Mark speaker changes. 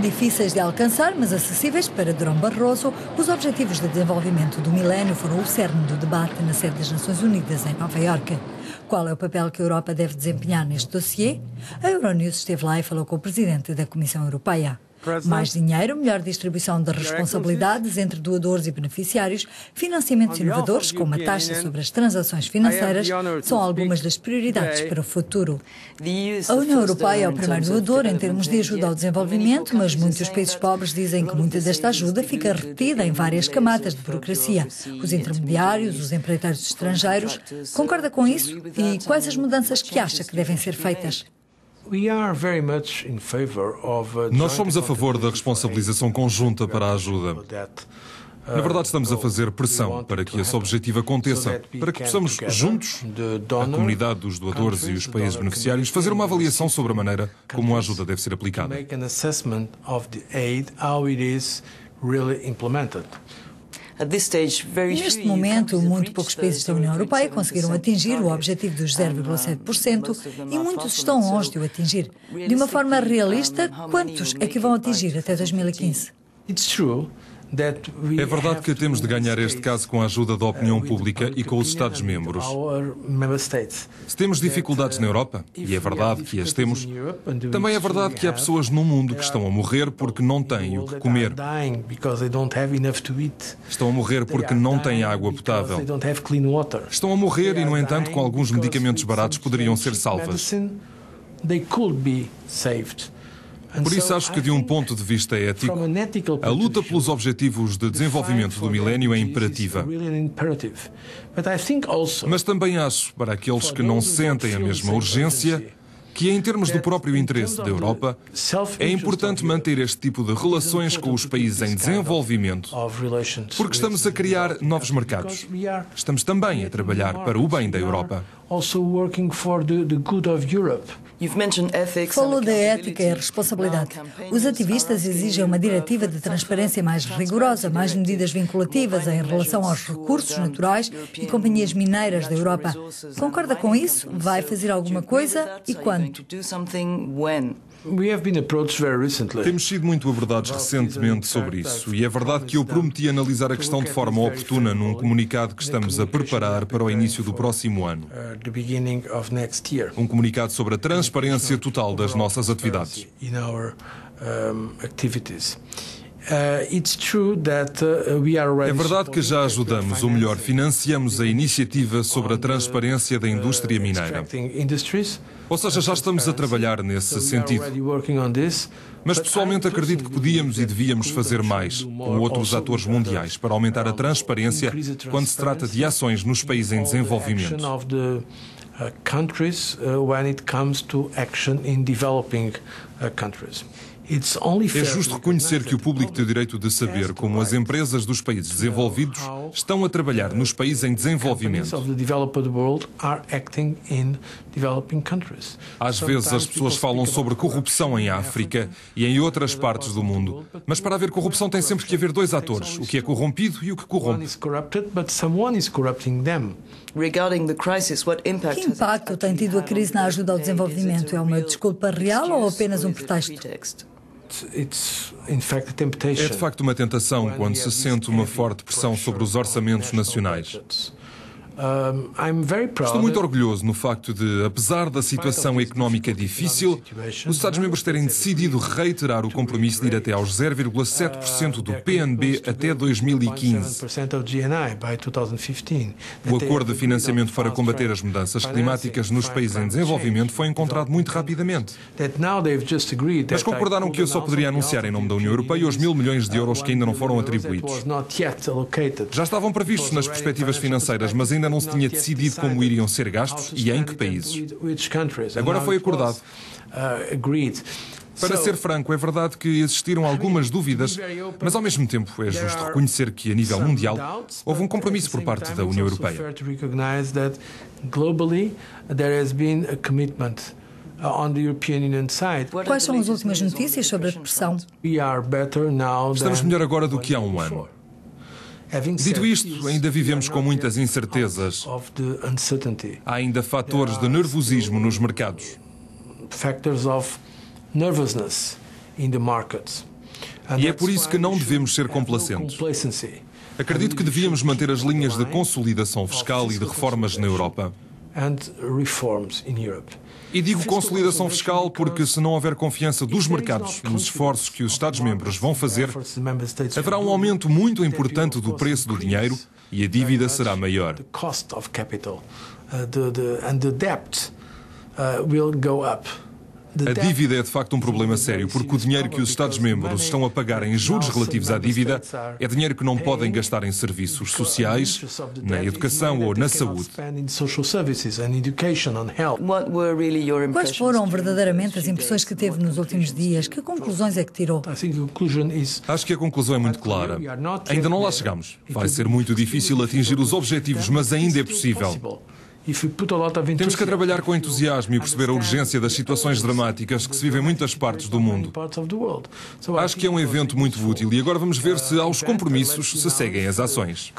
Speaker 1: Difíceis de alcançar, mas acessíveis para Durão Barroso, os Objetivos de Desenvolvimento do Milénio foram o cerne do debate na sede das Nações Unidas em Nova Iorque. Qual é o papel que a Europa deve desempenhar neste dossiê? A Euronews esteve lá e falou com o presidente da Comissão Europeia. Mais dinheiro, melhor distribuição de responsabilidades entre doadores e beneficiários, financiamentos inovadores, como a taxa sobre as transações financeiras, são algumas das prioridades para o futuro. A União Europeia é o primeiro doador em termos de ajuda ao desenvolvimento, mas muitos países pobres dizem que muita desta ajuda fica retida em várias camadas de burocracia. Os intermediários, os empreiteiros estrangeiros. Concorda com isso? E quais as mudanças que acha que devem ser feitas?
Speaker 2: Nós somos a favor da responsabilização conjunta para a ajuda. Na verdade, estamos a fazer pressão para que esse objetivo aconteça, para que possamos, juntos, a comunidade dos doadores e os países beneficiários, fazer uma avaliação sobre a maneira como a ajuda deve ser aplicada.
Speaker 1: Neste momento, muito poucos países da União Europeia conseguiram atingir o objetivo dos 0,7% e muitos estão longe de o atingir. De uma forma realista, quantos é que vão atingir até 2015?
Speaker 2: É verdade que temos de ganhar este caso com a ajuda da opinião pública e com os Estados-membros. Se temos dificuldades na Europa, e é verdade que as temos, também é verdade que há pessoas no mundo que estão a morrer porque não têm o que comer. Estão a morrer porque não têm água potável. Estão a morrer e, no entanto, com alguns medicamentos baratos poderiam ser salvas. Por isso acho que, de um ponto de vista ético, a luta pelos objetivos de desenvolvimento do milénio é imperativa. Mas também acho, para aqueles que não sentem a mesma urgência, que, em termos do próprio interesse da Europa, é importante manter este tipo de relações com os países em desenvolvimento, porque estamos a criar novos mercados. Estamos também a trabalhar para o bem da Europa.
Speaker 1: Falou da ética e a responsabilidade. Os ativistas exigem uma diretiva de transparência mais rigorosa, mais medidas vinculativas em relação aos recursos naturais e companhias mineiras da Europa. Concorda com isso? Vai fazer alguma coisa? E quando?
Speaker 2: Temos sido muito abordados recentemente sobre isso, e é verdade que eu prometi analisar a questão de forma oportuna num comunicado que estamos a preparar para o início do próximo ano. Um comunicado sobre a transparência total das nossas atividades. É verdade que já ajudamos, ou melhor, financiamos a iniciativa sobre a transparência da indústria mineira. Ou seja, já estamos a trabalhar nesse sentido. Mas pessoalmente acredito que podíamos e devíamos fazer mais com outros atores mundiais para aumentar a transparência quando se trata de ações nos países em desenvolvimento. É justo reconhecer que o público tem o direito de saber como as empresas dos países desenvolvidos estão a trabalhar nos países em desenvolvimento. Às vezes as pessoas falam sobre corrupção em África e em outras partes do mundo, mas para haver corrupção tem sempre que haver dois atores, o que é corrompido e o que corrompe.
Speaker 1: Que impacto tem tido a crise na ajuda ao desenvolvimento? É uma desculpa real ou apenas um pretexto?
Speaker 2: É de facto uma tentação quando se sente uma forte pressão sobre os orçamentos nacionais. Estou muito orgulhoso no facto de, apesar da situação económica difícil, os Estados-membros terem decidido reiterar o compromisso de ir até aos 0,7% do PNB até 2015. O acordo de financiamento para combater as mudanças climáticas nos países em desenvolvimento foi encontrado muito rapidamente. Mas concordaram que eu só poderia anunciar em nome da União Europeia os 1.000 milhões de euros que ainda não foram atribuídos. Já estavam previstos nas perspectivas financeiras, mas ainda não se tinha decidido como iriam ser gastos e em que países. Agora foi acordado. Para ser franco, é verdade que existiram algumas dúvidas, mas ao mesmo tempo é justo reconhecer que, a nível mundial, houve um compromisso por parte da União Europeia.
Speaker 1: Quais são as últimas notícias sobre a depressão?
Speaker 2: Estamos melhor agora do que há um ano. Dito isto, ainda vivemos com muitas incertezas. Há ainda fatores de nervosismo nos mercados. E é por isso que não devemos ser complacentes. Acredito que devíamos manter as linhas de consolidação fiscal e de reformas na Europa. E digo consolidação fiscal porque, se não houver confiança dos mercados nos esforços que os Estados-membros vão fazer, haverá um aumento muito importante do preço do dinheiro e a dívida será maior. A dívida é de facto um problema sério, porque o dinheiro que os Estados-membros estão a pagar em juros relativos à dívida é dinheiro que não podem gastar em serviços sociais, na educação ou na saúde.
Speaker 1: Quais foram verdadeiramente as impressões que teve nos últimos dias? Que conclusões é que tirou?
Speaker 2: Acho que a conclusão é muito clara. Ainda não lá chegamos. Vai ser muito difícil atingir os objetivos, mas ainda é possível. Temos que trabalhar com entusiasmo e perceber a urgência das situações dramáticas que se vivem em muitas partes do mundo. Acho que é um evento muito útil e agora vamos ver se aos compromissos se seguem as ações.